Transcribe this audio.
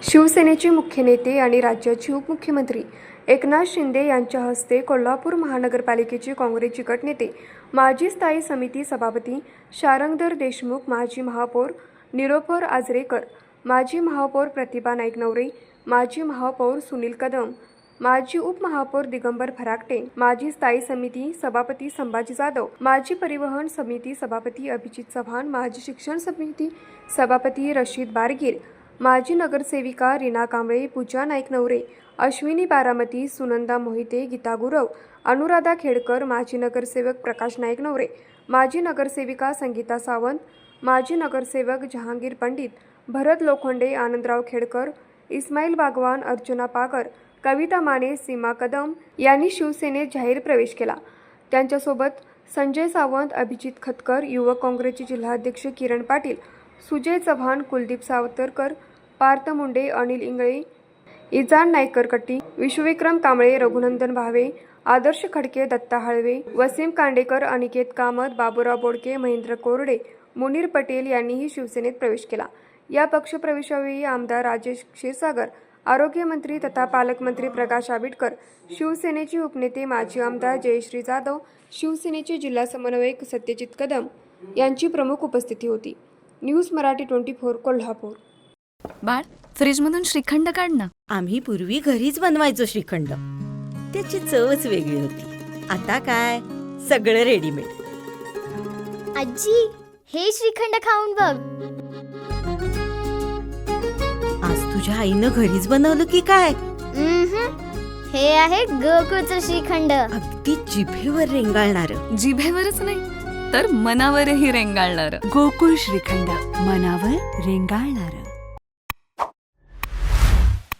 शिवसेनेचे मुख्य नेते आणि राज्याचे उपमुख्यमंत्री एकनाथ शिंदे यांच्या हस्ते कोल्हापूर महानगरपालिकेचे काँग्रेसचे गटनेते, माजी स्थायी समिती सभापती शारंगधर देशमुख, माजी महापौर निलोफर आजरेकर, माजी महापौर प्रतिभा नाईक-नवरे, माजी महापौर सुनील कदम, माजी उपमहापौर दिगंबर फराकटे, माजी स्थायी समिती सभापती संभाजी जाधव, माजी परिवहन समिती सभापती अभिजित चव्हाण, माजी शिक्षण समिती सभापती रशीद बारगीर, माजी नगरसेविका रीना कांबळे, पूजा नाईक-नवरे, अश्विनी बारामती, सुनंदा मोहिते, गीता गुरव, अनुराधा खेडकर, माजी नगरसेवक प्रकाश नाईक-नवरे, माजी नगरसेविका संगीता सावंत, माजी नगरसेवक जहांगीर पंडित, भरत लोखंडे, आनंदराव खेडकर, इस्माईल बागवान, अर्चना पागर, कविता माने, सीमा कदम यांनी शिवसेनेत जाहीर प्रवेश केला. त्यांच्यासोबत संजय सावंत, अभिजित खतकर, युवक काँग्रेसचे जिल्हाध्यक्ष किरण पाटील, सुजय चव्हाण, कुलदीप सावतरकर, पार्थ मुंडे, अनिल इंगळे, इजान नायकरकट्टी, विश्वविक्रम कांबळे, रघुनंदन भावे, आदर्श खडके, दत्ता हळवे, वसीम कांडेकर, अनिकेत कामत, बाबूराव बोडके, महेंद्र कोरडे, मुनीर पटेल यांनीही शिवसेनेत प्रवेश केला. या पक्षप्रवेशावेळी आमदार राजेश क्षीरसागर, आरोग्यमंत्री तथा पालकमंत्री प्रकाश आंबेडकर, शिवसेनेचे उपनेते माजी आमदार जयश्री जाधव, शिवसेनेचे जिल्हा समन्वयक सत्यजित कदम यांची प्रमुख उपस्थिती होती. न्यूज मराठी 24 कोल्हापूर. बाळ, फ्रीजमधून श्रीखंड काढ ना. आम्ही पूर्वी घरीच बनवायचो श्रीखंड. त्याची चवच वेगळी होती. आता काय सगळं रेडीमेड. आजी, हे श्रीखंड खाऊन बघ. आज तुझ्या आईनं घरीच बनवलं की काय? हे आहे गोकुळचं श्रीखंड. अगदी जिभेवर रेंगाळणार. जिभेवरच नाही तर मनावरही रेंगाळणार. गोकुळ श्रीखंड, मनावर रेंगाळणार.